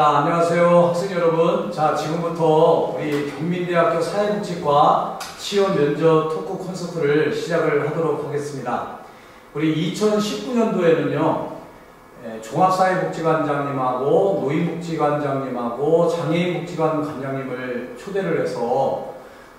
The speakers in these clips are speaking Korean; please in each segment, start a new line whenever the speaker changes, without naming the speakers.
자, 안녕하세요 학생 여러분. 자, 지금부터 우리 경민대학교 사회복지과 취업 면접 토크 콘서트를 시작을 하도록 하겠습니다. 우리 2019년도에는요 종합사회복지관장님하고 노인복지관장님하고 장애인복지관 관장님을 초대를 해서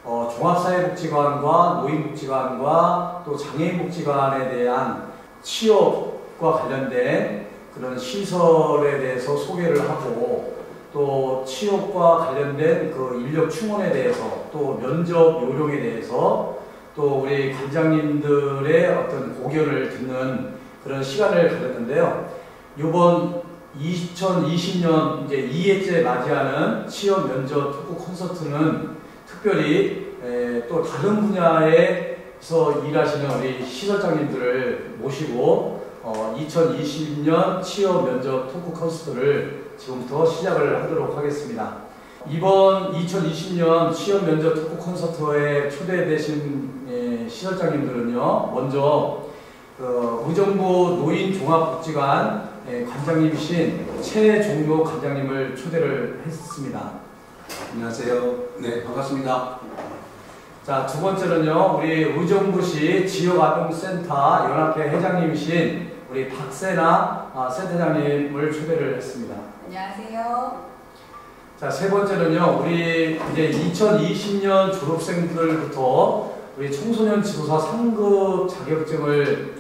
종합사회복지관과 노인복지관과 또 장애인복지관에 대한 취업과 관련된 그런 시설에 대해서 소개를 하고 또 취업과 관련된 그 인력 충원에 대해서 또 면접 요령에 대해서 또 우리 관장님들의 어떤 고견을 듣는 그런 시간을 가졌는데요. 이번 2020년 이제 2회째 맞이하는 취업 면접 토크 콘서트는 특별히 또 다른 분야에서 일하시는 우리 시설장님들을 모시고 2020년 취업 면접 토크 콘서트를 지금부터 시작을 하도록 하겠습니다. 이번 2020년 취업 면접 토크 콘서트에 초대되신 시설장님들은요, 먼저 의정부 노인종합복지관 관장님이신 최종묘 관장님을 초대를 했습니다.
안녕하세요. 네, 반갑습니다.
자, 두 번째는요, 우리 의정부시 지역아동센터 연합회 회장님이신 우리 박세나 센터장님을 초대를 했습니다.
안녕하세요.
자, 세 번째는요, 우리 이제 2020년 졸업생들부터 우리 청소년 지도사 3급 자격증을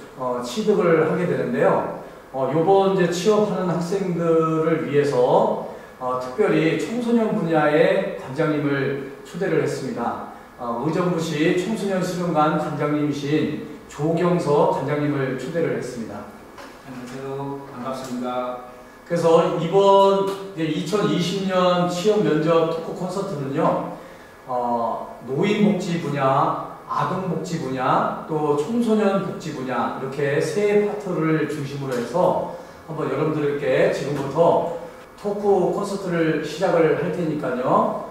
취득을 하게 되는데요. 요번 이제 취업하는 학생들을 위해서 특별히 청소년 분야의 관장님을 초대를 했습니다. 의정부시 청소년수련관 관장님이신 조경서 관장님을 초대를 했습니다.
안녕하세요. 반갑습니다.
그래서 이번 2020년 취업 면접 토크 콘서트는요, 노인복지 분야, 아동복지 분야, 또 청소년 복지 분야 이렇게 세 파트를 중심으로 해서 한번 여러분들께 지금부터 토크 콘서트를 시작을 할 테니까요.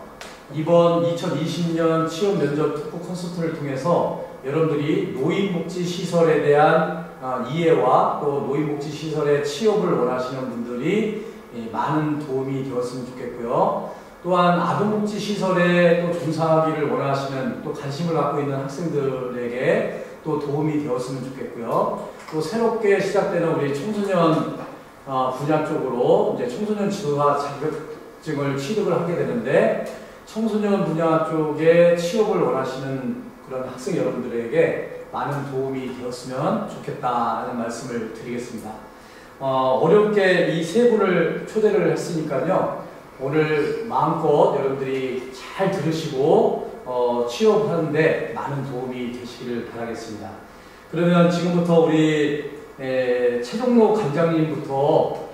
이번 2020년 취업 면접 토크 콘서트를 통해서 여러분들이 노인복지시설에 대한 이해와 또 노인복지시설의 취업을 원하시는 분들이 많은 도움이 되었으면 좋겠고요. 또한 아동복지시설에 또 종사하기를 원하시는 또 관심을 갖고 있는 학생들에게 또 도움이 되었으면 좋겠고요. 또 새롭게 시작되는 우리 청소년 분야 쪽으로 이제 청소년 지도사 자격증을 취득을 하게 되는데 청소년 분야 쪽에 취업을 원하시는 그런 학생 여러분들에게 많은 도움이 되었으면 좋겠다는 말씀을 드리겠습니다. 어렵게 이 세 분을 초대를 했으니까요. 오늘 마음껏 여러분들이 잘 들으시고 취업하는데 많은 도움이 되시기를 바라겠습니다. 그러면 지금부터 우리 최종로 관장님부터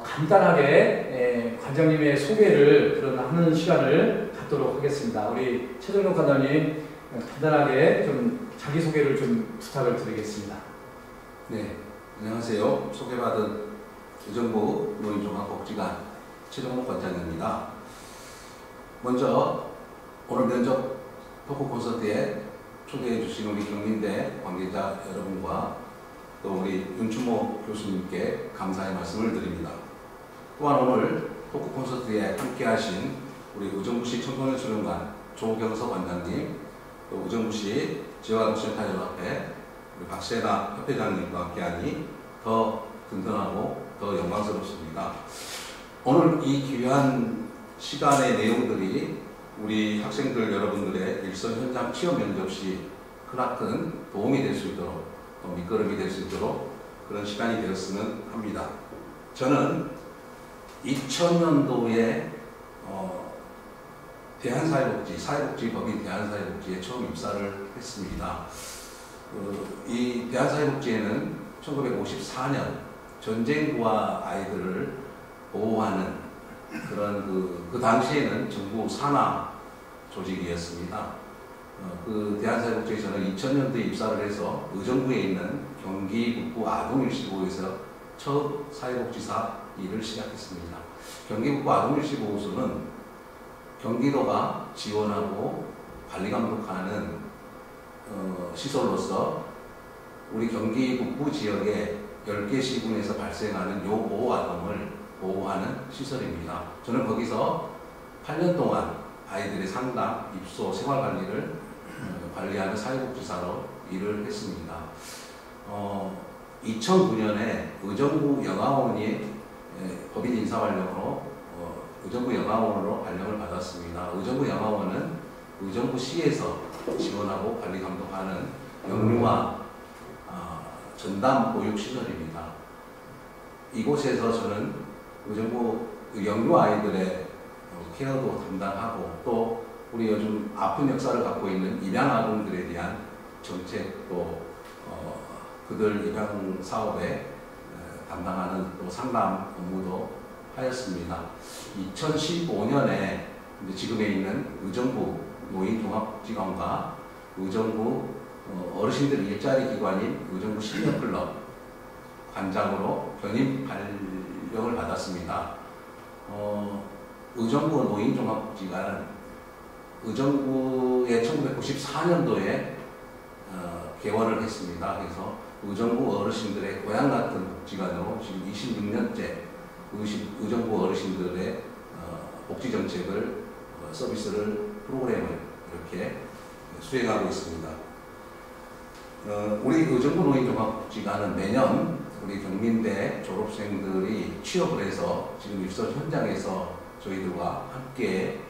간단하게 관장님의 소개를 하는 시간을 갖도록 하겠습니다. 우리 최종로 관장님 간단하게 좀 자기소개를 좀 부탁을 드리겠습니다.
네, 안녕하세요. 소개받은 의정부 노인종합복지관 최종목 관장입니다. 먼저 오늘 면접 토크 콘서트에 초대해 주신 우리 경민대 관계자 여러분과 또 우리 윤춘모 교수님께 감사의 말씀을 드립니다. 또한 오늘 토크 콘서트에 함께 하신 우리 의정부시 청소년수련관 조경서 관장님, 또 의정부시 지역아동센터 연합회 우리 박세나 협회장님과 함께하니 더 든든하고 더 영광스럽습니다. 오늘 이 귀한 시간의 내용들이 우리 학생들 여러분들의 일선 현장 취업 면접 시 크나큰 도움이 될 수 있도록 또 밑거름이 될 수 있도록 그런 시간이 되었으면 합니다. 저는 2000년도에 사회복지법인 대한사회복지에 처음 입사를 했습니다. 이 대한사회복지에는 1954년 전쟁부하 아이들을 보호하는 그런 그 당시에는 정부 산하 조직이었습니다. 그 대한사회복지에 저는 2000년도에 입사를 해서 의정부에 있는 경기북부 아동일시보호소에서 첫 사회복지사 일을 시작했습니다. 경기북부 아동일시보호소는 경기도가 지원하고 관리감독하는 시설로서 우리 경기 북부 지역의 10개 시군에서 발생하는 요 보호아동을 보호하는 시설입니다. 저는 거기서 8년 동안 아이들의 상담, 입소, 생활관리를 관리하는 사회복지사로 일을 했습니다. 2009년에 의정부 영아원이 법인 인사 발령으로 의정부 영아원으로 발령을 받았습니다. 의정부 영아원은 의정부시에서 지원하고 관리 감독하는 영유아 전담 보육시설입니다. 이곳에서 저는 의정부 영유아 아이들의 케어도 담당하고 또 우리 요즘 아픈 역사를 갖고 있는 입양 아동들에 대한 정책도 그들 입양 사업에 담당하는 또 상담 업무도 하였습니다. 2015년에 지금에 있는 의정부 노인종합복지관과 의정부 어르신들 일자리 기관인 의정부 시니어클럽 관장으로 변임 발령을 받았습니다. 의정부 노인종합복지관은 의정부에 1994년도에 개원을 했습니다. 그래서 의정부 어르신들의 고향 같은 복지관으로 지금 26년째 의정부 어르신들의 복지정책을 서비스를 프로그램을 이렇게 수행하고 있습니다. 우리 의정부 노인종합복지관은 매년 우리 경민대 졸업생들이 취업을 해서 지금 입소 현장에서 저희들과 함께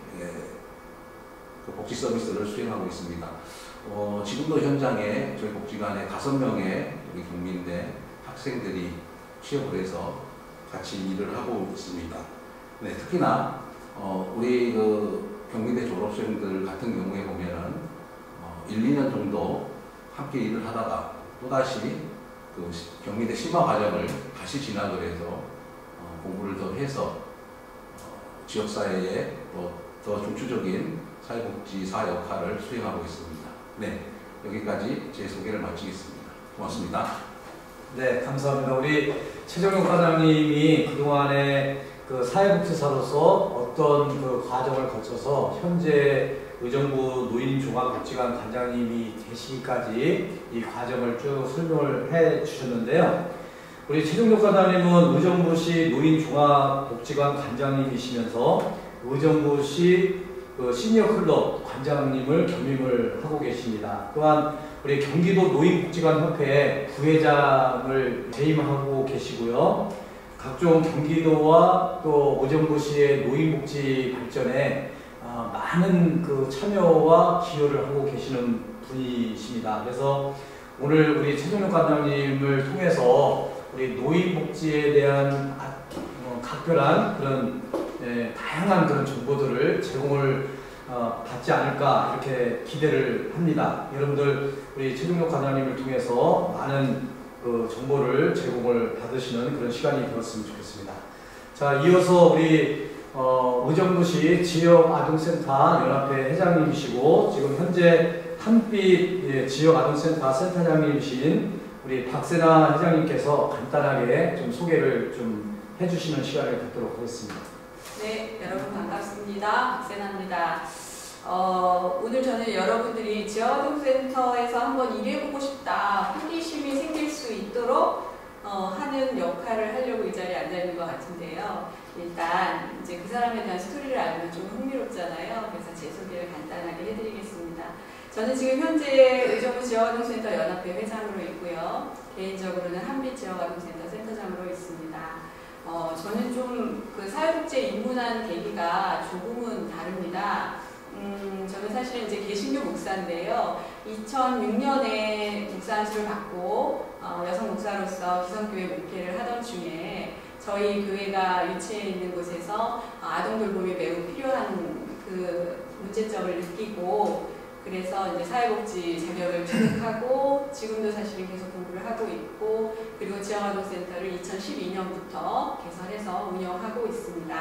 그 복지 서비스를 수행하고 있습니다. 지금도 현장에 저희 복지관에 5명의 우리 경민대 학생들이 취업을 해서 같이 일을 하고 있습니다. 네, 특히나 우리 그 경민대 졸업생들 같은 경우에 보면은 1, 2년 정도 함께 일을 하다가 또다시 그 경민대 심화 과정을 다시 진학을 해서 공부를 더 해서 지역사회에 더 중추적인 사회복지사 역할을 수행하고 있습니다. 네, 여기까지 제 소개를 마치겠습니다. 고맙습니다.
네, 감사합니다. 우리 최정용 과장님이 그동안에 그 사회복지사로서 어떤 그 과정을 거쳐서 현재 의정부 노인종합복지관 관장님이 되시기까지 이 과정을 쭉 설명을 해 주셨는데요. 우리 최정용 과장님은 의정부시 노인종합복지관 관장님이시면서 의정부시 그 시니어클럽 관장님을 겸임을 하고 계십니다. 또한 우리 경기도 노인복지관 협회 부회장을 재임하고 계시고요. 각종 경기도와 또 의정부시의 노인복지 발전에 많은 그 참여와 기여를 하고 계시는 분이십니다. 그래서 오늘 우리 최정용 관장님을 통해서 우리 노인복지에 대한 각별한 그런 다양한 그런 정보들을 제공을 받지 않을까 이렇게 기대를 합니다. 여러분들 우리 최정용 관장님을 통해서 많은 그 정보를 제공을 받으시는 그런 시간이 되었으면 좋겠습니다. 자, 이어서 우리 의정부시 지역아동센터 연합회 회장님이시고 지금 현재 한빛 지역아동센터 센터장님이신 우리 박세나 회장님께서 간단하게 좀 소개를 좀 해주시는 시간을 갖도록 하겠습니다.
네, 여러분 반갑습니다. 박세나입니다. 오늘 저는 여러분들이 지역아동센터에서 한번 일해보고 싶다, 호기심이 생길 수 있도록 하는 역할을 하려고 이 자리에 앉아있는 것 같은데요. 일단 이제 그 사람에 대한 스토리를 알면 좀 흥미롭잖아요. 그래서 제 소개를 간단하게 해드리겠습니다. 저는 지금 현재 의정부 지역아동센터 연합회 회장으로 있고요. 개인적으로는 한빛 지역아동센터 센터장으로 있습니다. 저는 좀 그 사회복지에 입문한 계기가 조금은 다릅니다. 저는 사실 이제 개신교 목사인데요. 2006년에 목사 안수를 받고 여성 목사로서 기성교회 목회를 하던 중에 저희 교회가 위치해 있는 곳에서 아동 돌봄이 매우 필요한 그 문제점을 느끼고 그래서 이제 사회복지 자격을 취득하고 지금도 사실은 계속 공부를 하고 있고 그리고 지역아동센터를 2012년부터 개설해서 운영하고 있습니다.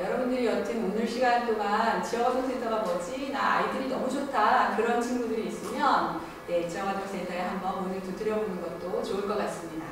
여러분들이 여튼 오늘 시간 동안 지역아동센터가 뭐지? 나 아이들이 너무 좋다. 그런 친구들이 있으면 네, 지역아동센터에 한번 문을 두드려보는 것도 좋을 것 같습니다.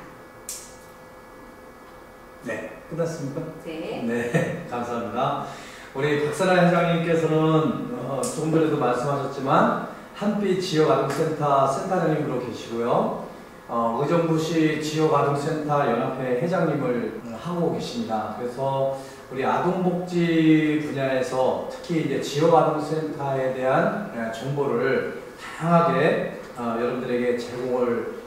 네, 끝났습니까?
네.
네, 감사합니다. 우리 박선아 회장님께서는 조금 전에도 말씀하셨지만 한빛 지역아동센터 센터장님으로 계시고요. 의정부시 지역아동센터 연합회 회장님을 하고 계십니다. 그래서 우리 아동복지 분야에서 특히 이제 지역아동센터에 대한 정보를 다양하게 여러분들에게 제공을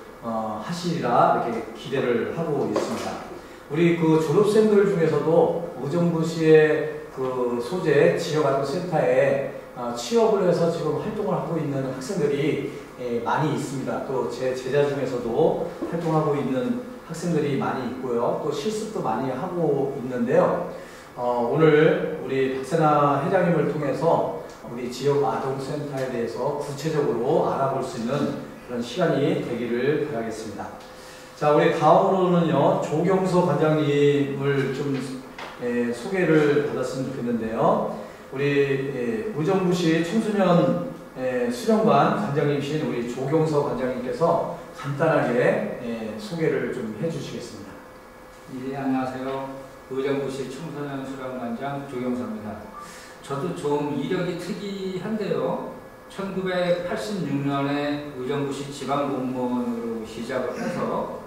하시리라 이렇게 기대를 하고 있습니다. 우리 그 졸업생들 중에서도 의정부시의 그 소재 지역아동센터에 취업을 해서 지금 활동을 하고 있는 학생들이 많이 있습니다. 또 제 제자 중에서도 활동하고 있는 학생들이 많이 있고요. 또 실습도 많이 하고 있는데요. 오늘 우리 박세나 회장님을 통해서 우리 지역아동센터에 대해서 구체적으로 알아볼 수 있는 그런 시간이 되기를 바라겠습니다. 자, 우리 다음으로는요, 조경서 관장님을 좀 소개를 받았으면 좋겠는데요. 우리 의정부시 청소년 수련관 관장님이신 우리 조경서 관장님께서 간단하게 소개를 좀 해주시겠습니다.
예, 안녕하세요. 의정부시 청소년 수련관장 조경서입니다. 저도 좀 이력이 특이한데요. 1986년에 의정부시 지방공무원으로 시작을 해서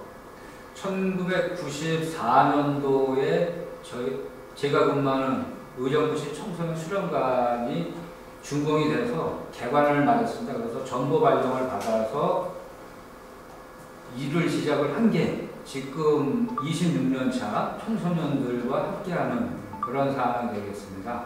1994년도에 제가 근무하는 의정부시 청소년 수련관이 준공이 돼서 개관을 맞았습니다. 그래서 정보 발령을 받아서 일을 시작을 한 게 지금 26년 차 청소년들과 함께하는 그런 상황이 되겠습니다.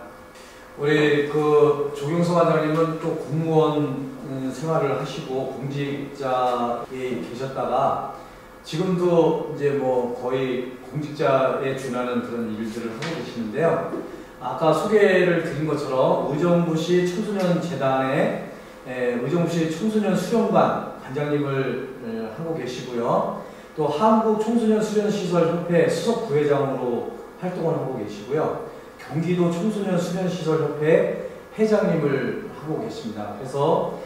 우리 그 조경서 관장님은 또 공무원 생활을 하시고 공직자에 계셨다가 지금도 이제 뭐 거의 공직자에 준하는 그런 일들을 하고 계시는데요. 아까 소개를 드린 것처럼 의정부시 청소년 재단의 의정부시 청소년 수련관 관장님을 하고 계시고요. 또 한국 청소년 수련시설 협회 수석 부회장으로 활동을 하고 계시고요. 경기도 청소년 수련시설 협회 회장님을 하고 계십니다. 그래서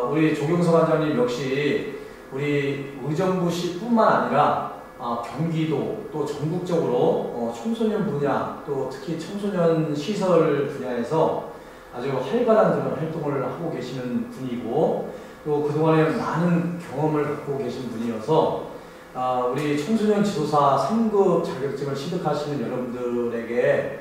우리 조경서 관장님 역시 우리 의정부시뿐만 아니라 경기도 또 전국적으로 청소년 분야 또 특히 청소년 시설 분야에서 아주 활발한 그런 활동을 하고 계시는 분이고 또 그동안에 많은 경험을 갖고 계신 분이어서 우리 청소년 지도사 3급 자격증을 취득하시는 여러분들에게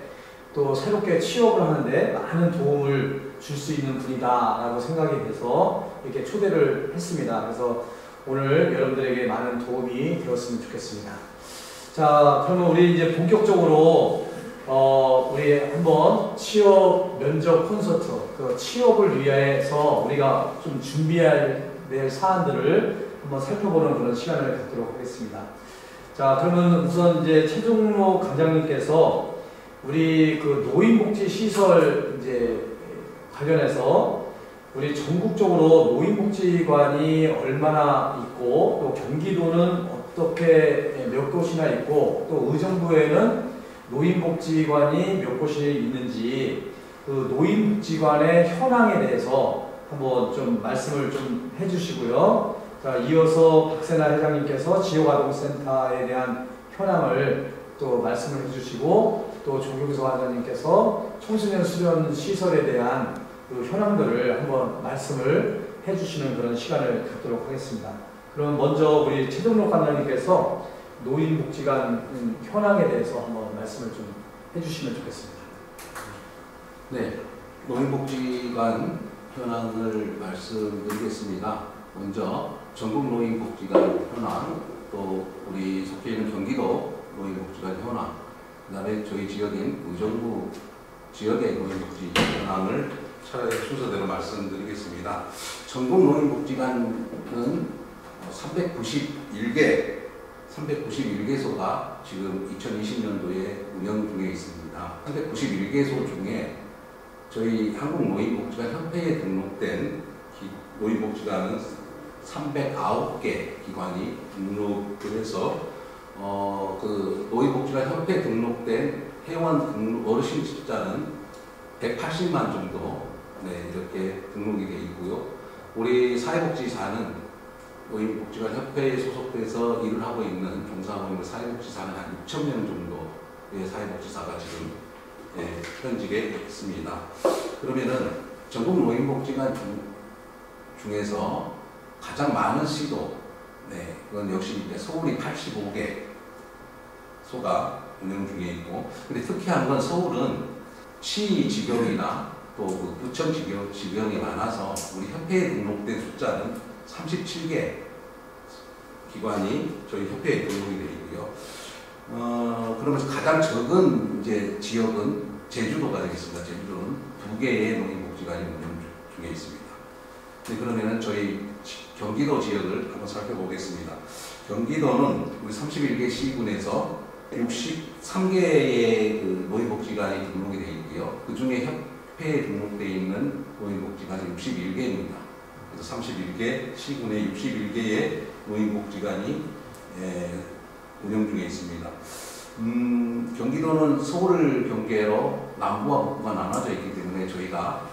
또 새롭게 취업을 하는데 많은 도움을 줄 수 있는 분이다라고 생각이 돼서 이렇게 초대를 했습니다. 그래서 오늘 여러분들에게 많은 도움이 되었으면 좋겠습니다. 자, 그러면 우리 이제 본격적으로 우리 한번 취업 면접 콘서트, 그 취업을 위해서 우리가 좀 준비해야 될 사안들을 한번 살펴보는 그런 시간을 갖도록 하겠습니다. 자, 그러면 우선 이제 최종록 관장님께서 우리 그 노인복지 시설 이제 관련해서 우리 전국적으로 노인복지관이 얼마나 있고 또 경기도는 어떻게 몇 곳이나 있고 또 의정부에는 노인복지관이 몇 곳이 있는지 그 노인복지관의 현황에 대해서 한번 좀 말씀을 좀 해주시고요. 자, 이어서 박세나 회장님께서 지역아동센터에 대한 현황을 또 말씀을 해주시고 또 조경서 관장님께서 청소년 수련 시설에 대한 그 현황들을 한번 말씀을 해주시는 그런 시간을 갖도록 하겠습니다. 그럼 먼저 우리 최종록 관장님께서 노인복지관 현황에 대해서 한번 말씀을 좀 해주시면 좋겠습니다.
네, 노인복지관 현황을 말씀드리겠습니다. 먼저 전국 노인복지관 현황, 또 우리 속해 있는 경기도 노인복지관 현황, 그 다음에 저희 지역인 의정부 지역의 노인복지 현황을 차례 순서대로 말씀드리겠습니다. 전국 노인복지관은 391개소가 지금 2020년도에 운영 중에 있습니다. 391개소 중에 저희 한국노인복지관 협회에 등록된 노인복지관은 309개 기관이 등록을 해서 그 노인복지관 협회에 등록된 회원 등록 어르신 숫자는 180만 정도 이렇게 등록이 되어 있고요. 우리 사회복지사는 노인복지관 협회에 소속돼서 일을 하고 있는 종사하고 있는 사회복지사는 한 6,000명 정도의 사회복지사가 지금 현직에 있습니다. 그러면은 전국 노인복지관 중에서 가장 많은 시도 네, 그건 역시 이제 서울이 85개 소가 운영 중에 있고, 근데 특이한 건 서울은 시 지경이나 또 그 구청 지경이 많아서 우리 협회에 등록된 숫자는 37개 기관이 저희 협회에 등록이 되어 있고요. 그러면서 가장 적은 이제 지역은 제주도가 되겠습니다. 제주도는 2개의 농림복지관이 운영 중에 있습니다. 네, 그러면은 저희 경기도 지역을 한번 살펴보겠습니다. 경기도는 우리 31개 시군에서 63개의 그 노인복지관이 등록이 되어 있고요. 그 중에 협회에 등록되어 있는 노인복지관이 61개입니다. 그래서 31개 시군에 61개의 노인복지관이 운영 중에 있습니다. 경기도는 서울 경계로 남부와 북부가 나눠져 있기 때문에 저희가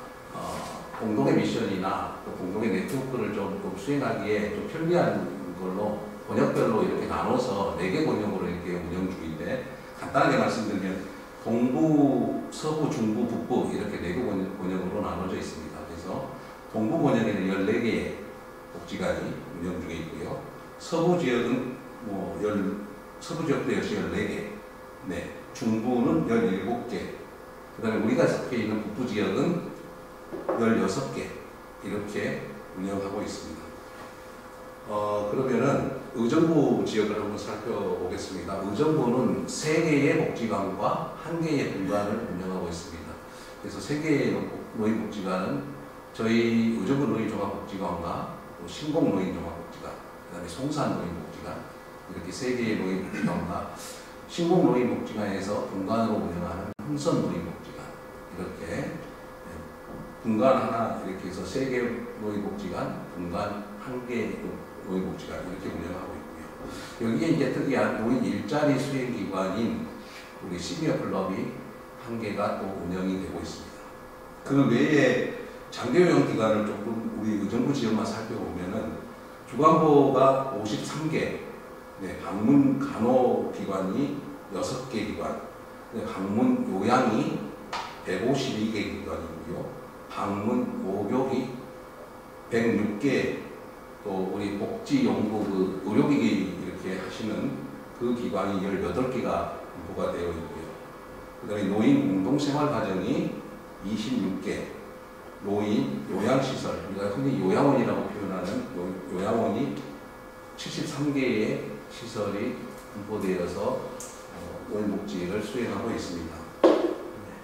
공동의 미션이나 또 공동의 네트워크를 좀 수행하기에 좀 편리한 걸로 번역별로 이렇게 나눠서 4개 번역으로 이렇게 운영 중인데, 간단하게 말씀드리면 동부, 서부, 중부, 북부 이렇게 4개 번역으로 나눠져 있습니다. 그래서 동부 번역에는 14개의 복지관이 운영 중에 있고요. 서부 지역은 서부 지역도 역시 14개, 네, 중부는 17개, 그 다음에 우리가 속해 있는 북부 지역은 16개 이렇게 운영하고 있습니다. 그러면은 의정부 지역을 한번 살펴보겠습니다. 의정부는 3개의 복지관과 1개의 분관을 운영하고 있습니다. 그래서 3개의 노인복지관은 저희 의정부 노인종합복지관과 또 신곡 노인종합복지관, 그 다음에 송산 노인복지관, 이렇게 3개의 노인복지관과 신곡 노인복지관에서 분관으로 운영하는 흥선 노인복지관, 이렇게 분관 하나 이렇게 해서 3개 노인복지관, 분관 1개 노인복지관 이렇게 운영하고 있고요. 여기에 이제 특이한 노인 일자리 수행기관인 우리 시니어 클럽이 1개가 또 운영이 되고 있습니다. 그 외에 장기요양 기관을 조금 우리 의정부 지역만 살펴보면은 주간보가 53개, 네, 방문 간호 기관이 6개 기관, 네, 방문 요양이 152개 기관이고요. 방문 목욕이 106개, 또 우리 복지연구 그 의료기기 이렇게 하시는 그 기관이 18개가 분포가 되어 있고요. 그 다음에 노인 공동생활과정이 26개, 노인 요양시설, 우리가 흔히 요양원이라고 표현하는 요양원이 73개의 시설이 분포되어서 노인복지를 수행하고 있습니다.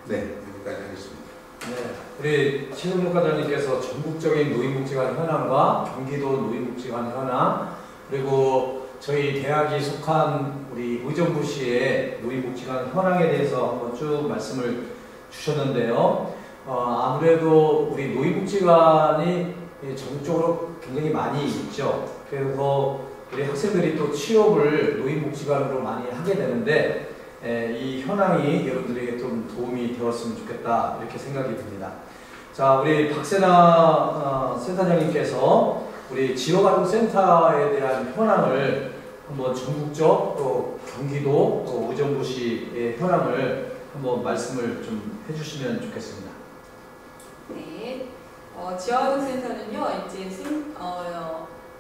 네, 여기까지 하겠습니다.
네, 우리 최동목 과장님께서 전국적인 노인복지관 현황과 경기도 노인복지관 현황, 그리고 저희 대학이 속한 우리 의정부시의 노인복지관 현황에 대해서 한번 쭉 말씀을 주셨는데요. 아무래도 우리 노인복지관이 전국적으로 굉장히 많이 있죠. 그래서 우리 학생들이 또 취업을 노인복지관으로 많이 하게 되는데, 이 현황이 여러분들에게 좀 도움이 되었으면 좋겠다 이렇게 생각이 듭니다. 자, 우리 박세나 센터장님께서 우리 지역아동센터에 대한 현황을 한번 전국적 또 경기도 또 의정부시의 현황을 한번 말씀을 좀 해주시면 좋겠습니다.
네, 지역아동센터는요 이제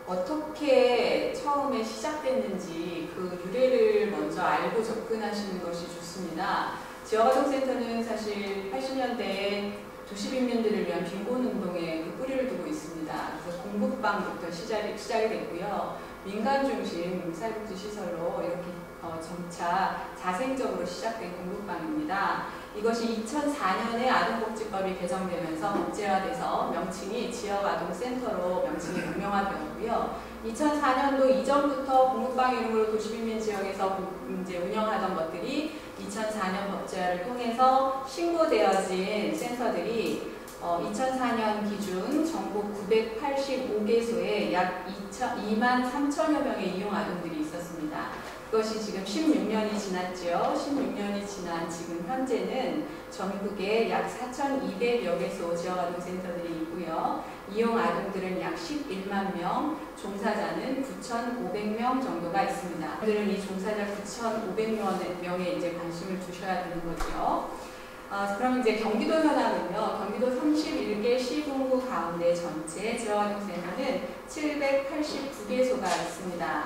어떻게 처음에 시작됐는지 그 유래를 먼저 알고 접근하시는 것이 좋습니다. 지역아동센터는 사실 80년대에 도시빈민들을 위한 빈곤운동에 그 뿌리를 두고 있습니다. 그래서 공급방부터 시작이 됐고요. 민간 중심 사회복지시설로 이렇게 점차 자생적으로 시작된 공급방입니다. 이것이 2004년에 아동복지법이 개정되면서 법제화돼서 명칭이 지역아동센터로 명칭이 명명화되었고요. 2004년도 이전부터 공급방 이름으로 도시빈민 지역에서 이제 운영하던 것들이 2004년 법제화를 통해서 신고되어진 센터들이 2004년 기준 전국 985개소에 약 2만 3천여 명의 이용 아동들이 있었습니다. 그것이 지금 16년이 지났죠. 16년이 지난 지금 현재는 전국에 약 4,200여 개소 지역아동센터들이 있고요. 이용 아동들은 약 11만 명, 종사자는 9,500명 정도가 있습니다. 오늘은 이 종사자 9,500명에 이제 관심을 두셔야 되는 거죠. 그럼 이제 경기도 현황은요. 경기도 31개 시군구 가운데 전체 지역아동센터는 789개소가 있습니다.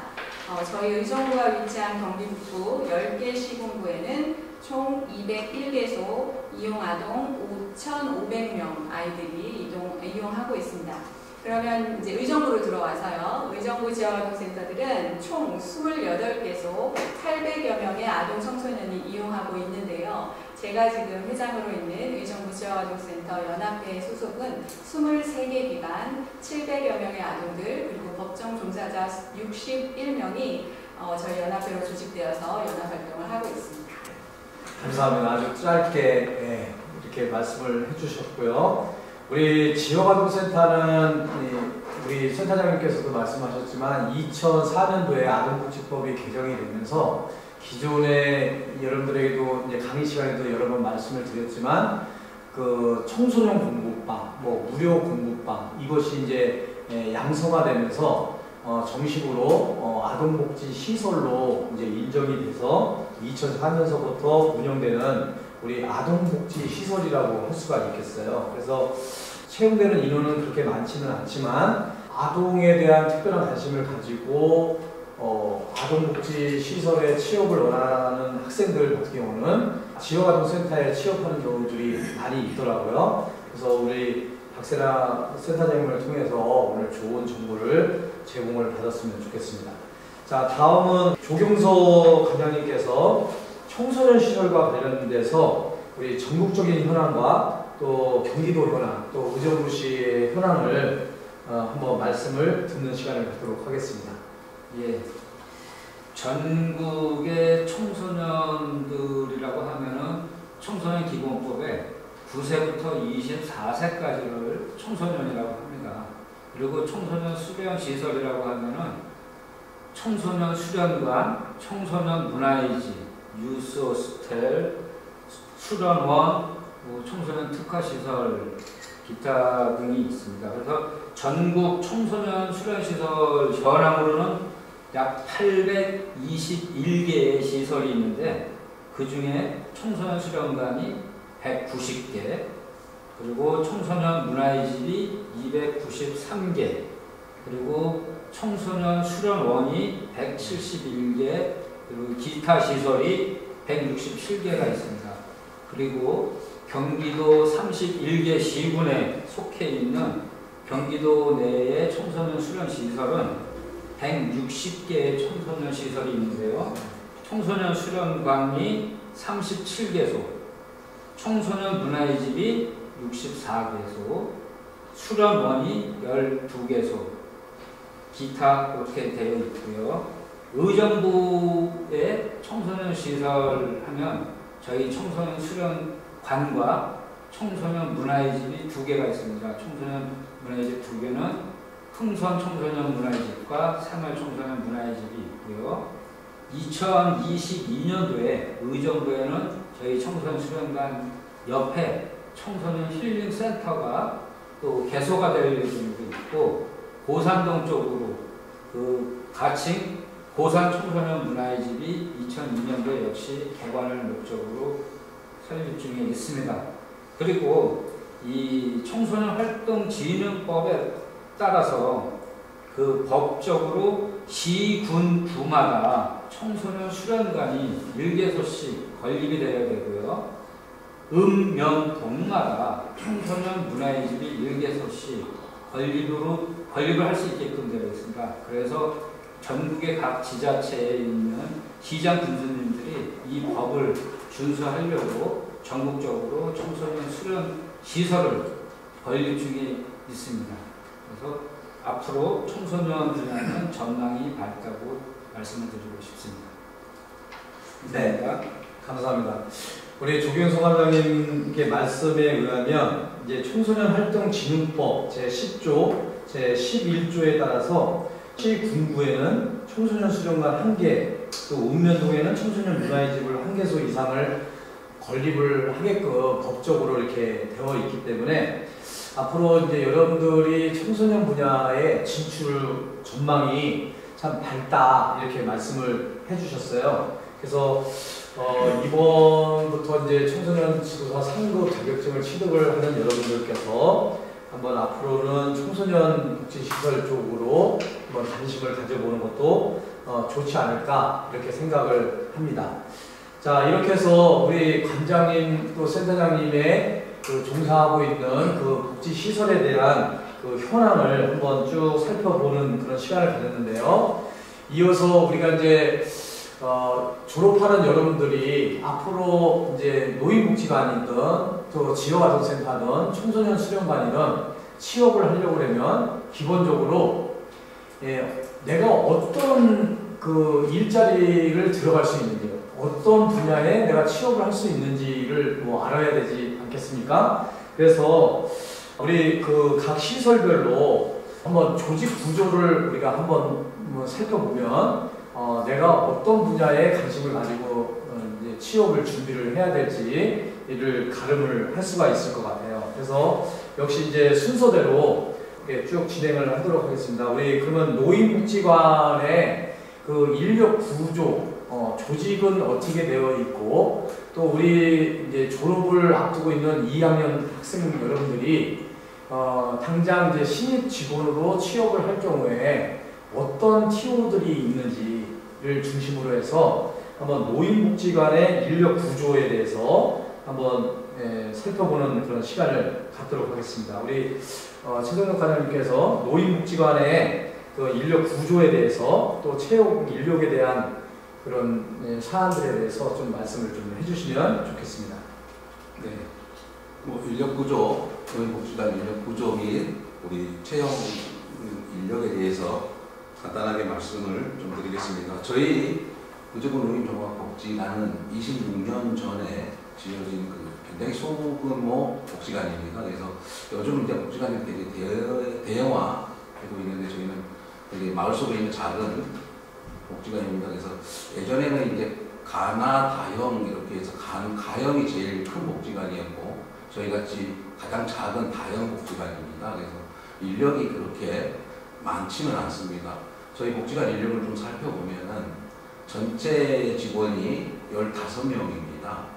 저희 의정부가 위치한 경기북부 10개 시군구에는 총 201개소 이용아동 5,500명 아이들이 이용하고 있습니다. 그러면 이제 의정부로 들어와서요. 의정부 지역아동센터들은 총 28개소 800여 명의 아동 청소년이 이용하고 있는데요. 제가 지금 회장으로 있는 의정부 지역아동센터 연합회 소속은 23개 기관 700여 명의 아동들 그리고 법정 종사자 61명이 저희 연합회로 조직되어서 연합활동을 하고 있습니다.
감사합니다. 아주 짧게 이렇게 말씀을 해주셨고요. 우리 지역아동센터는 우리 센터장님께서도 말씀하셨지만 2004년도에 아동복지법이 개정이 되면서 기존에 여러분들에게도 이제 강의 시간에도 여러 번 말씀을 드렸지만 그 청소년 공부방, 무료 공부방 이것이 이제 양성화되면서 정식으로 아동복지 시설로 이제 인정이 돼서 2004년서부터 운영되는 우리 아동복지 시설이라고 할 수가 있겠어요. 그래서 채용되는 인원은 그렇게 많지는 않지만 아동에 대한 특별한 관심을 가지고 아동복지 시설에 취업을 원하는 학생들 같은 경우는 지역아동센터에 취업하는 경우들이 많이 있더라고요. 그래서 우리 박세라 센터장님을 통해서 오늘 좋은 정보를 제공을 받았으면 좋겠습니다. 자, 다음은 조경서 관장님께서 청소년 시설과 관련돼서 우리 전국적인 현황과 또 경기도 현황, 또 의정부시의 현황을 한번 말씀을 듣는 시간을 갖도록 하겠습니다.
예. 전국의 청소년들이라고 하면은 청소년 기본법에 9세부터 24세까지를 청소년이라고 합니다. 그리고 청소년 수련 시설이라고 하면은 청소년 수련관, 청소년 문화유지, 유스 호스텔, 수련원, 청소년 특화시설, 기타 등이 있습니다. 그래서 전국 청소년 수련시설 현황으로는 약 821개의 시설이 있는데 그 중에 청소년 수련관이 190개, 그리고 청소년 문화유집이 293개, 그리고 청소년 수련원이 171개, 그리고 기타 시설이 167개가 있습니다. 그리고 경기도 31개 시군에 속해 있는 경기도 내의 청소년 수련 시설은 160개의 청소년 시설이 있는데요. 청소년 수련관이 37개소, 청소년 문화유집이 64개소, 수련원이 12개소, 기타 그렇게 되어 있고요. 의정부의 청소년 시설 하면 저희 청소년 수련관과 청소년 문화유집이 2개가 있습니다. 청소년 문화유집 2개는 흥선 청소년 문화유집과 생활 청소년 문화유집이 있고요. 2022년도에 의정부에는 저희 청소년 수련관 옆에 청소년 힐링 센터가 또 개소가 될 예정도 있고, 고산동 쪽으로 그 가칭 고산 청소년 문화유집이 2002년도에 역시 개관을 목적으로 설립 중에 있습니다. 그리고 이 청소년 활동 진흥법에 따라서 그 법적으로 시군구마다 청소년 수련관이 1개소씩 건립이 되어야 되고요. 읍면동마다 청소년 문화유집이 1개소씩 건립을 할 수 있게끔 되어 있습니다. 그래서 전국의 각 지자체에 있는 시장 군수님들이 이 법을 준수하려고 전국적으로 청소년 수련 시설을 건립 중에 있습니다. 그래서 앞으로 청소년 분야는 전망이 밝다고 말씀을 드리고 싶습니다.
네, 감사합니다. 우리 조경서 관장님께 말씀에 의하면 이제 청소년 활동 진흥법 제10조, 제11조에 따라서 시군구에는 청소년 수련관 1개, 또 읍면동에는 청소년 문화유집을 1개소 이상을 건립을 하게끔 법적으로 이렇게 되어 있기 때문에 앞으로 이제 여러분들이 청소년 분야의 진출 전망이 참 밝다 이렇게 말씀을 해주셨어요. 그래서 이번부터 이제 청소년 지도사 상급 자격증을 취득을 하는 여러분들께서 한번 앞으로는 청소년 복지시설 쪽으로 한번 관심을 가져보는 것도 좋지 않을까 이렇게 생각을 합니다. 자, 이렇게 해서 우리 관장님 또 센터장님의 그 종사하고 있는 그 복지시설에 대한 그 현황을 한번 쭉 살펴보는 그런 시간을 가졌는데요. 이어서 우리가 이제 졸업하는 여러분들이 앞으로 이제 노인복지관이든 또 지역아동센터든 청소년 수련관이든 취업을 하려고 하면 기본적으로 내가 어떤 그 일자리를 들어갈 수 있는지, 어떤 분야에 내가 취업을 할 수 있는지를 뭐 알아야 되지 않겠습니까? 그래서 우리 그 각 시설별로 한번 조직 구조를 우리가 한번 살펴보면 내가 어떤 분야에 관심을 가지고 이제 취업을 준비를 해야 될지 이를 가름을 할 수가 있을 것 같아요. 그래서 역시 이제 순서대로 쭉 진행을 하도록 하겠습니다. 우리 그러면 노인복지관의 그 인력 구조, 조직은 어떻게 되어 있고, 또 우리 이제 졸업을 앞두고 있는 2학년 학생 여러분들이 당장 이제 신입 직원으로 취업을 할 경우에 어떤 TO들이 있는지를 중심으로 해서 한번 노인복지관의 인력 구조에 대해서 한번 살펴보는 그런 시간을 갖도록 하겠습니다. 우리 최정덕 과장님께서 노인복지관의 그 인력 구조에 대해서 또 채용 인력에 대한 그런 사안들에 대해서 좀 말씀을 좀 해주시면 좋겠습니다.
네, 뭐 인력 구조, 노인복지관 인력 구조 및 우리 채용 인력에 대해서 간단하게 말씀을 좀 드리겠습니다. 저희 의정부 노인종합복지관은 26년 전에 지어진 그 굉장히 소규모 복지관입니다. 그래서 요즘 이제 복지관이 되게 대형화되고 있는데 저희는 되게 마을 속에 있는 작은 복지관입니다. 그래서 예전에는 이제 가나, 다형 이렇게 해서 가형이 제일 큰 복지관이었고 저희같이 가장 작은 다형 복지관입니다. 그래서 인력이 그렇게 많지는 않습니다. 저희 복지관 인력을 좀 살펴보면은 전체 직원이 15명입니다.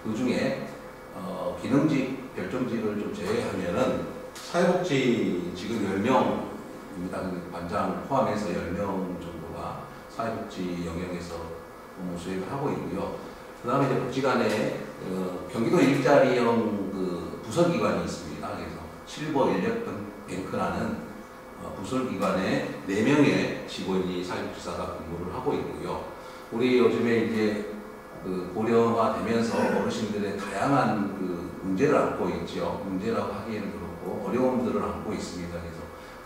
그 중에 기능직, 별정직을 좀 제외하면은 사회복지직은 10명입니다. 관장 포함해서 10명 정도가 사회복지 영역에서 업무 수행을 하고 있고요. 그 다음에 이제 복지관에 경기도 일자리형 그 부설기관이 있습니다. 그래서 실버 인력뱅크라는 부설기관에 4명의 직원이 사회복지사가 근무를 하고 있고요. 우리 요즘에 이제 그 고령화되면서 어르신들의 다양한 그 문제를 안고 있죠. 문제라고 하기에는 그렇고 어려움들을 안고 있습니다. 그래서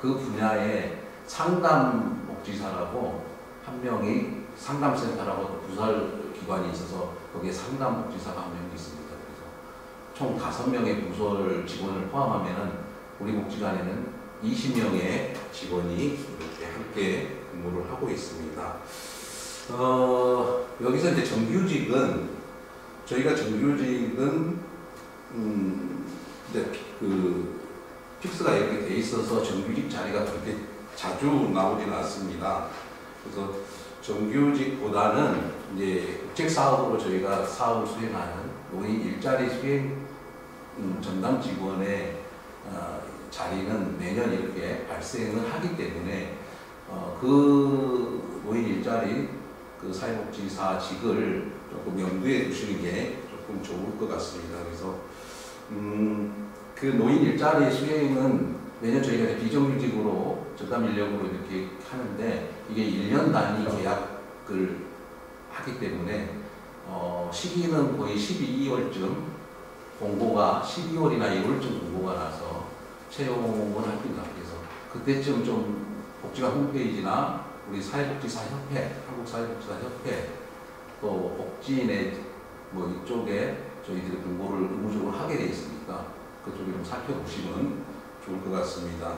그 분야에 상담복지사라고 한 명이 상담센터라고 부설기관이 있어서 거기에 상담복지사가 한 명이 있습니다. 그래서 총 5명의 부설 직원을 포함하면은 우리 복지관에는 20명의 직원이 이렇게 함께 근무를 하고 있습니다. 여기서 이제 정규직은 저희가 정규직은 이제 그 픽스가 이렇게 돼 있어서 정규직 자리가 그렇게 자주 나오지는 않습니다. 그래서 정규직보다는 이제 국책 사업으로 저희가 사업을 수행하는 노인 일자리 수행 전담 직원의 자리는 매년 이렇게 발생을 하기 때문에 그 노인 일자리 그 사회복지사 직을 조금 염두에 두시는 게 조금 좋을 것 같습니다. 그래서 그 노인 일자리 수행은 매년 저희가 비정규직으로 전담 인력으로 이렇게 하는데 이게 1년 단위 계약을 하기 때문에 시기는 거의 12월쯤 공고가 12월이나 2월쯤 공고가 나서 채용을 합니다. 그래서 그때쯤 좀 복지관 홈페이지나 우리 사회복지사협회, 한국사회복지사협회 또 복지넷 뭐 이쪽에 저희들이 공고를 의무적으로 하게 되어 있으니까 그쪽에 좀 살펴보시면 좋을 것 같습니다.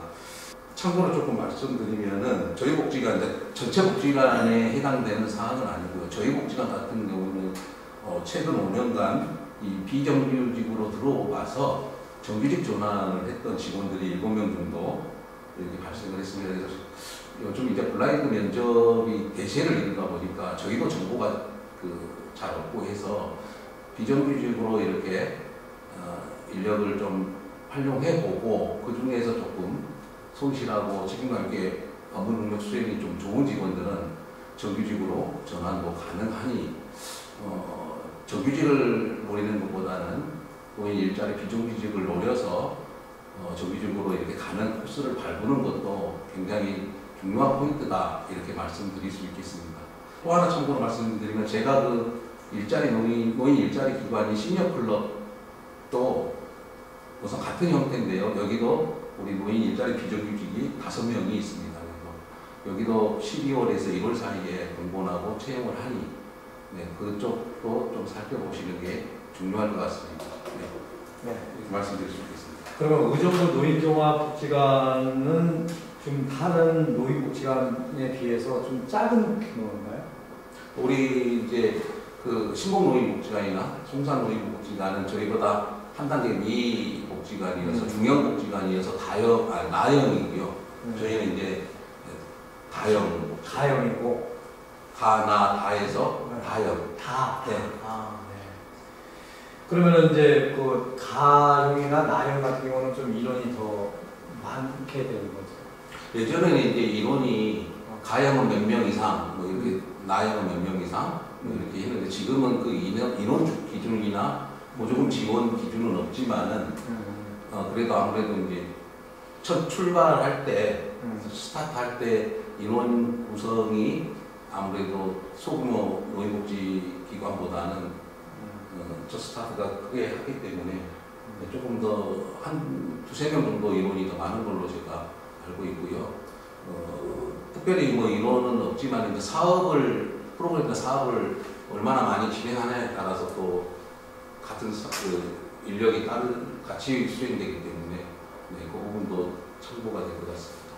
참고로 조금 말씀드리면은 저희 복지관 이제 전체 복지관에 해당되는 사항은 아니고요. 저희 복지관 같은 경우는 최근 5년간 이 비정규직으로 들어와서 정규직 전환을 했던 직원들이 7명 정도 이렇게 발생을 했습니다. 그래서 요즘 이제 블라인드 면접이 대세를 이루다 보니까 저희도 정보가 그 잘 없고 해서 비정규직으로 이렇게 인력을 좀 활용해보고 그 중에서 조금 성실하고 책임감 있게 업무 능력 수행이 좀 좋은 직원들은 정규직으로 전환도 가능하니 정규직을 노리는 것보다는 노인 일자리 비정규직을 노려서 정규직으로 이렇게 가는 코스를 밟는 것도 굉장히 중요한 포인트다 이렇게 말씀드릴 수 있겠습니다. 또 하나 참고로 말씀드리면 제가 그 노인 일자리 기관인 시니어클럽도 우선 같은 형태인데요. 여기도 우리 노인 일자리 비정규직이 5명이 있습니다. 그래서 여기도 12월에서 1월 사이에 공고나고 채용을 하니 그쪽도 좀 살펴보시는 게 중요할 것 같습니다. 이렇게 말씀드릴 수 있겠습니다.
그러면 의정부 노인종합복지관은 좀 다른 노인복지관에 비해서 좀 작은 규모인가요?
우리 이제 그 신봉노인복지관이나 송산노인복지관은 저희보다 한 단계 미 복지관이어서 중형복지관이어서 나형이고요. 저희는 이제
다형이고
가나 다에서 다형.
네. 그러면은 이제 그 가형이나 나형 같은 경우는 좀 인원이 더 많게 되는 거죠.
예전에는 이제 인원이 가형은 몇 명 이상, 뭐 이렇게 나형은 몇 명 이상 이렇게 했는데 지금은 그 인원 기준이나 보조금 지원 기준은 없지만은 그래도 아무래도 이제 첫 출발할 때 스타트할 때 인원 구성이 아무래도 소규모 노인복지기관보다는 첫 스타트가 크게 하기 때문에 조금 더 한 2-3명 정도 인원이 더 많은 걸로 제가 알고 있고요. 특별히 뭐 인원은 없지만 이제 프로그램이나 사업을 얼마나 많이 진행하냐에 따라서 또 같은 인력이 같이 수행되기 때문에 그 부분도 참고가 될 것 같습니다.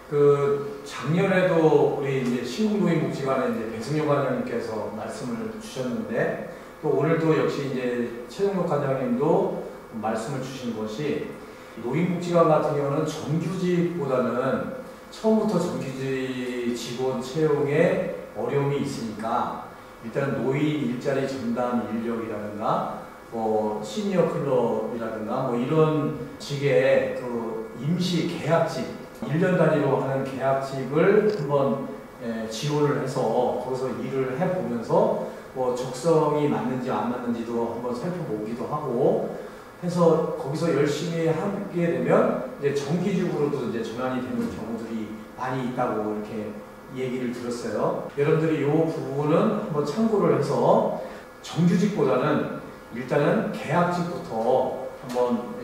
그 작년에도 우리 이제 신국노인복지관에 이제 배승용 관장님께서 말씀을 주셨는데 또 오늘도 역시 이제 최종록 관장님도 말씀을 주신 것이 노인복지관 같은 경우는 정규직보다는 처음부터 정규직 직원 채용에 어려움이 있으니까 일단은 노인 일자리 전담 인력이라든가 뭐 시니어 클럽이라든가 뭐 이런 식의 그 임시 계약직 1년 단위로 하는 계약직을 한번 지원을 해서 거기서 일을 해보면서 뭐 적성이 맞는지 안 맞는지도 한번 살펴보기도 하고 해서 거기서 열심히 하게 되면 이제 정규직으로도 이제 전환이 되는 경우들이 많이 있다고 이렇게 얘기를 들었어요. 여러분들이 이 부분은 한번 참고를 해서 정규직보다는 일단은 계약직부터 한번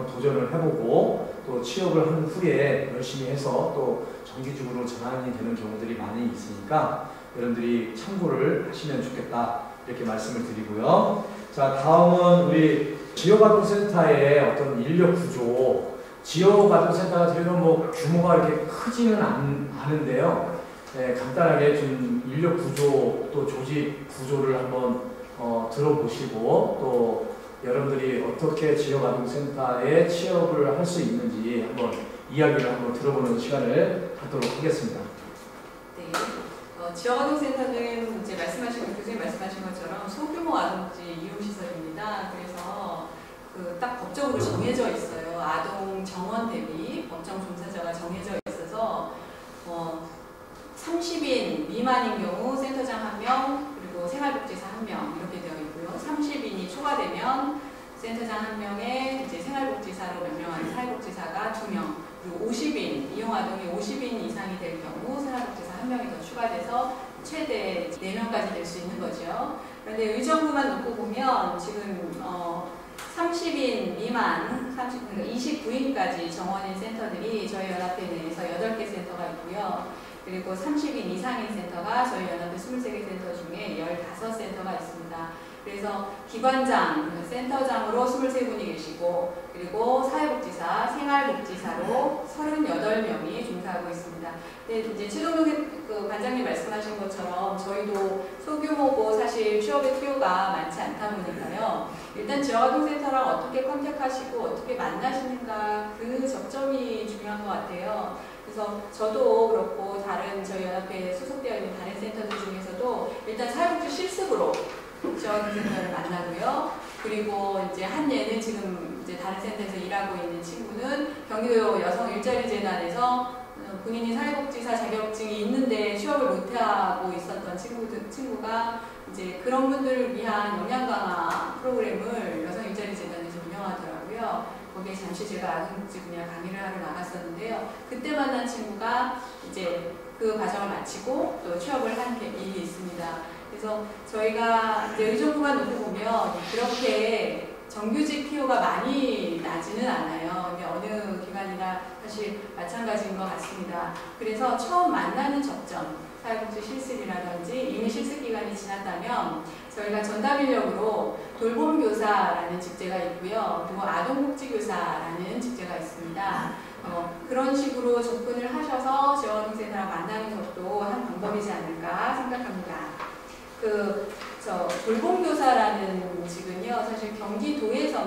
도전을 해보고 또 취업을 한 후에 열심히 해서 또 정규직으로 전환이 되는 경우들이 많이 있으니까 여러분들이 참고를 하시면 좋겠다 이렇게 말씀을 드리고요. 자, 다음은 우리 지역아동센터의 어떤 인력 구조. 지역아동센터가 저희는 뭐 규모가 이렇게 크지는 않은데요. 간단하게 좀 인력 구조 또 조직 구조를 한번 들어보시고 또 여러분들이 어떻게 지역아동센터에 취업을 할 수 있는지 한번 이야기를 한번 들어보는 시간을 갖도록 하겠습니다.
네, 지역아동센터는 이제 교수님 말씀하신 것처럼 소규모 아동복지 이용시설입니다. 그래서 딱 법적으로 정해져 있어요. 아동 정원 대비 법정 종사자가 정해져 있어서 30인 미만인 경우 센터장 1명 그리고 생활복지사 1명 이렇게 되어 있고요. 30인이 초과되면 센터장 1명에 이제 생활복지사로 명명하는 사회복지사가 2명 그리고 50인 이용아동이 50인 이상이 될 경우 생활복지사 1명이 더 추가돼서 최대 4명까지 될 수 있는 거죠. 그런데 의정부만 놓고 보면 지금 30인 미만, 그러니까 29인까지 정원인 센터들이 저희 연합회 내에서 8개 센터가 있고요. 그리고 30인 이상인 센터가 저희 연합회 23개 센터 중에 15센터가 있습니다. 그래서 기관장, 센터장으로 23분이 계시고 그리고 사회복지사, 생활복지사로 38명이 종사하고 있습니다. 근데 이제 최종록 관장님 말씀하신 것처럼 저희도 소규모고 사실 취업의 필요가 많지 않다 보니까요. 일단 지역아동센터랑 어떻게 컨택하시고 어떻게 만나시는가 그 접점이 중요한 것 같아요. 그래서 저도 그렇고 다른 저희 연합회에 소속되어 있는 다른 센터들 중에서도 일단 사회복지 실습으로 지원센터를 만나고요. 그리고 이제 한 예는 지금 이제 다른 센터에서 일하고 있는 친구는 경기도 여성 일자리 재단에서 본인이 사회복지사 자격증이 있는데 취업을 못하고 있었던 친구가 이제 그런 분들을 위한 역량 강화 프로그램을 여성 일자리 재단에서 운영하더라고요. 거기에 잠시 제가 아동복지 분야 강의를 하러 나갔었는데요. 그때 만난 친구가 이제 그 과정을 마치고 또 취업을 한 일이 있습니다. 그래서 저희가 이제 의정부만 놓고 보면 그렇게 정규직 PO가 많이 나지는 않아요. 근데 어느 기관이나 사실 마찬가지인 것 같습니다. 그래서 처음 만나는 접점, 사회복지 실습이라든지 이미 실습 기간이 지났다면 저희가 전담 인력으로 돌봄교사라는 직제가 있고요. 그리고 아동복지교사라는 직제가 있습니다. 그런 식으로 접근을 하셔서 지원센터랑 만나는 것도 한 방법이지 않을까 생각합니다. 돌봄교사라는 직은요, 사실 경기도에서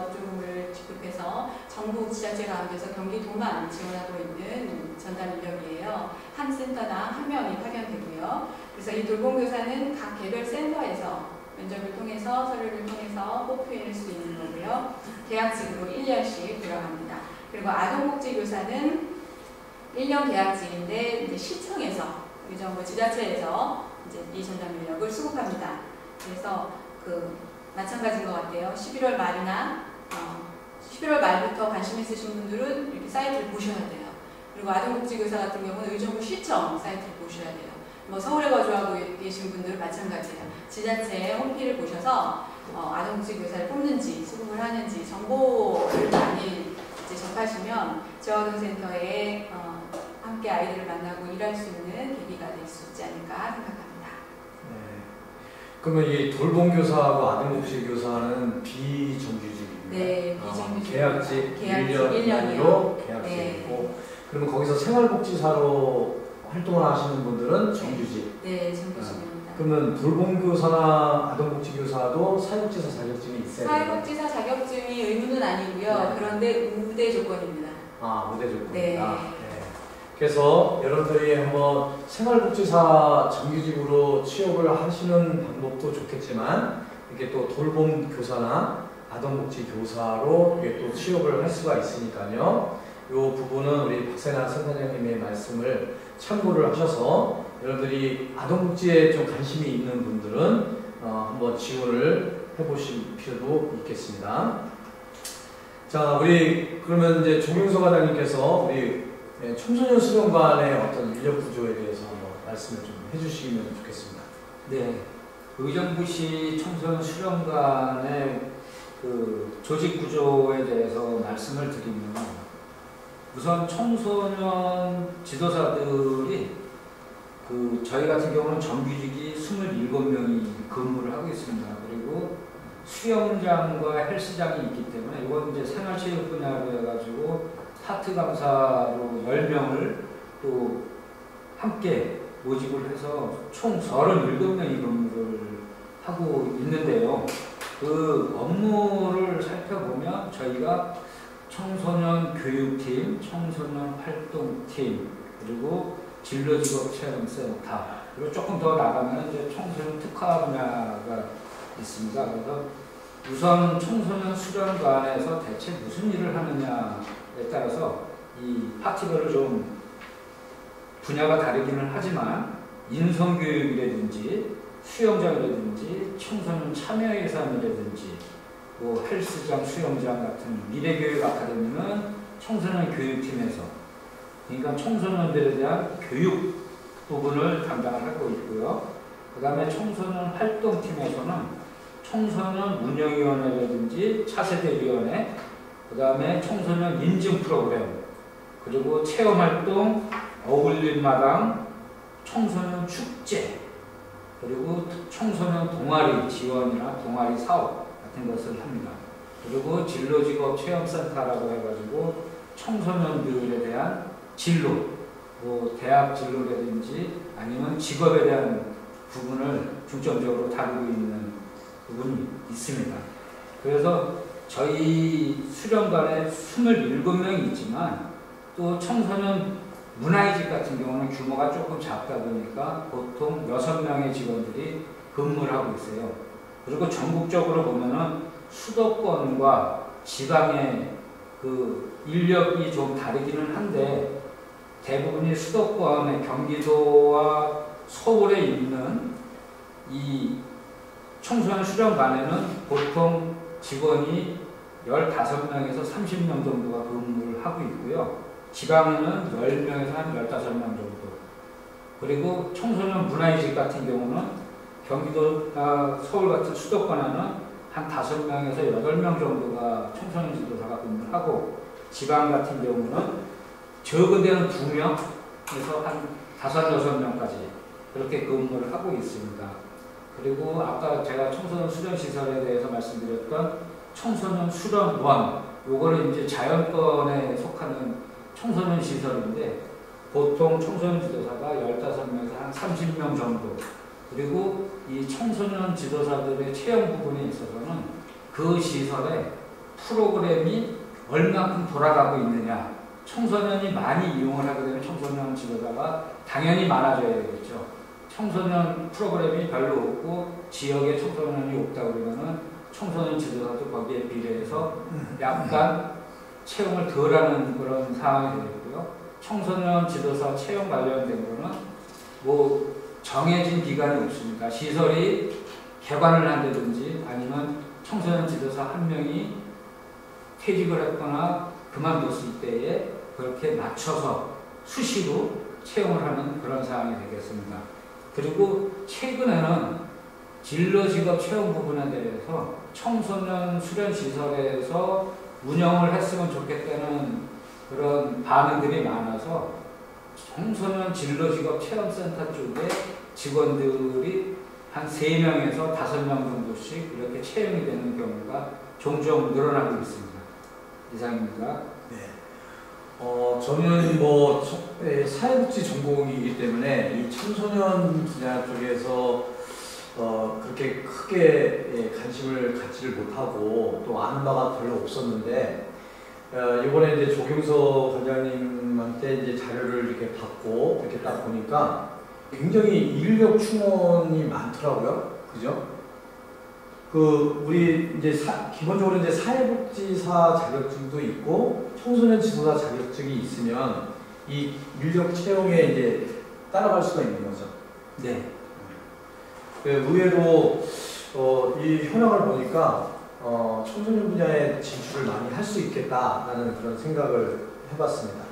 보조금을 지급해서 정부 지자체가 안돼서 경기도만 지원하고 있는 전담 인력이에요. 한 센터당 한 명이 파견되고요. 그래서 이 돌봄교사는 각 개별 센터에서 면접을 통해서 서류를 통해서 뽑혀낼 수 있는 거고요. 계약직으로 1년씩 들어갑니다. 그리고 아동복지교사는 1년 계약직인데 이제 시청에서 의정부 지자체에서 이제 이 전담 인력을 수급합니다. 그래서 마찬가지인 것 같아요. 11월 말부터 관심 있으신 분들은 이렇게 사이트를 보셔야 돼요. 그리고 아동복지교사 같은 경우는 의정부 시청 사이트를 보셔야 돼요. 뭐 서울에 거주하고 계신 분들은 마찬가지예요. 지자체 홈피를 보셔서 아동복지교사를 뽑는지 수급을 하는지 정보를 많이 이제 접하시면 지원센터에 함께 아이들을 만나고 일할 수 있는 계기가 될 수 있지 않을까 생각합니다.
네. 그러면 이 돌봄교사하고 아동복지교사는 비정규직입니다.
네, 비정규직.
계약직 1년으로 계약직이고,
네.
그러면 거기서 생활복지사로 활동을 하시는 분들은 정규직.
네, 정규직입니다.
그러면 돌봄교사나 아동복지교사도 사회복지사 자격증이 있어야 돼요?
사회복지사 자격증이 의무는 아니고요.
네.
그런데 우대 조건입니다.
우대 조건이다.
네.
네. 그래서 여러분들이 한번 생활복지사 정규직으로 취업을 하시는 방법도 좋겠지만, 이렇게 또 돌봄교사나 아동복지교사로 이게 또 취업을 할 수가 있으니까요. 이 부분은 우리 박세나 센터장님의 말씀을 참고를 하셔서 여러분들이 아동복지에 좀 관심이 있는 분들은 한번 지원을 해보실 필요도 있겠습니다. 자, 우리 그러면 이제 조경서 과장님께서 우리 청소년 수련관의 어떤 인력 구조에 대해서 한번 말씀을 좀 해주시면 좋겠습니다.
네, 의정부시 청소년 수련관의 조직 구조에 대해서 말씀을 드리면, 우선 청소년 지도사들이 저희 같은 경우는 정규직이 27명이 근무를 하고 있습니다. 그리고 수영장과 헬스장이 있기 때문에 이건 이제 생활체육 분야로 해가지고 파트 강사로 10명을 또 함께 모집을 해서 총 37명이 근무를 하고 있는데요. 그 업무를 살펴보면 저희가 청소년 교육팀, 청소년 활동팀, 그리고 진로직업체험센터, 그리고 조금 더 나가면 이제 청소년 특화 분야가 있습니다. 그래서 우선 청소년 수련관에서 대체 무슨 일을 하느냐에 따라서 이 파트별로 좀 분야가 다르기는 하지만 인성교육이라든지 수영장이라든지 청소년 참여예산이라든지 뭐 헬스장, 수영장 같은 미래교육 아카데미는 청소년 교육팀에서, 그러니까 청소년들에 대한 교육 부분을 담당을 하고 있고요. 그 다음에 청소년 활동팀에서는 청소년 운영위원회라든지 차세대위원회, 그 다음에 청소년 인증 프로그램, 그리고 체험활동, 어울림마당, 청소년 축제, 그리고 청소년 동아리 지원이나 동아리 사업 같은 것을 합니다. 그리고 진로직업 체험센터라고 해가지고 청소년들에 대한 진로, 뭐 대학 진로라든지 아니면 직업에 대한 부분을 중점적으로 다루고 있는 부분이 있습니다. 그래서 저희 수련관에 27명이 있지만 또 청소년 문화이집 같은 경우는 규모가 조금 작다 보니까 보통 6명의 직원들이 근무를 하고 있어요. 그리고 전국적으로 보면은 수도권과 지방의 그 인력이 좀 다르기는 한데 대부분이 수도권의 경기도와 서울에 있는 이 청소년 수련관에는 보통 직원이 15명에서 30명 정도가 근무를 하고 있고요. 지방에는 10명에서 한 15명 정도. 그리고 청소년 문화이집 같은 경우는 경기도나 서울 같은 수도권에는 한 5명에서 8명 정도가 청소년 지도사가 근무를 하고, 지방 같은 경우는 적은 데는 2명에서 한 5, 6명까지 그렇게 근무를 하고 있습니다. 그리고 아까 제가 청소년 수련시설에 대해서 말씀드렸던 청소년 수련원, 요거는 이제 자연권에 속하는 청소년 시설인데 보통 청소년 지도사가 15명에서 한 30명 정도. 그리고 이 청소년 지도사들의 채용 부분에 있어서는 그 시설에 프로그램이 얼마큼 돌아가고 있느냐, 청소년이 많이 이용을 하게 되면 청소년 지도사가 당연히 많아져야 되겠죠. 청소년 프로그램이 별로 없고 지역에 청소년이 없다 그러면은 청소년 지도사도 거기에 비례해서 약간 채용을 덜하는 그런 상황이 되겠고요. 청소년 지도사 채용 관련된 거는 뭐 정해진 기간이 없습니다. 시설이 개관을 한다든지 아니면 청소년 지도사 한 명이 퇴직을 했거나 그만뒀을 때에 그렇게 맞춰서 수시로 채용을 하는 그런 상황이 되겠습니다. 그리고 최근에는 진로직업 채용 부분에 대해서 청소년 수련시설에서 운영을 했으면 좋겠다는 그런 반응들이 많아서 청소년 진로직업 체험센터 쪽에 직원들이 한 3명에서 5명 정도씩 이렇게 채용이 되는 경우가 종종 늘어나고 있습니다. 이상입니다.
네. 저는 뭐 사회복지 전공이기 때문에 이 청소년 분야 쪽에서 그렇게 크게 관심을 갖지를 못하고 또 아는 바가 별로 없었는데 이번에 이제 조경서 관장님한테 이제 자료를 이렇게 받고 이렇게 딱 보니까 굉장히 인력 충원이 많더라고요. 그죠? 우리 이제 기본적으로 이제 사회복지사 자격증도 있고 청소년 지도사 자격증이 있으면 이 인력 채용에 이제 따라갈 수가 있는 거죠.
네.
의외로 이 현황을 보니까 청소년 분야에 진출을 많이 할 수 있겠다라는 그런 생각을 해봤습니다.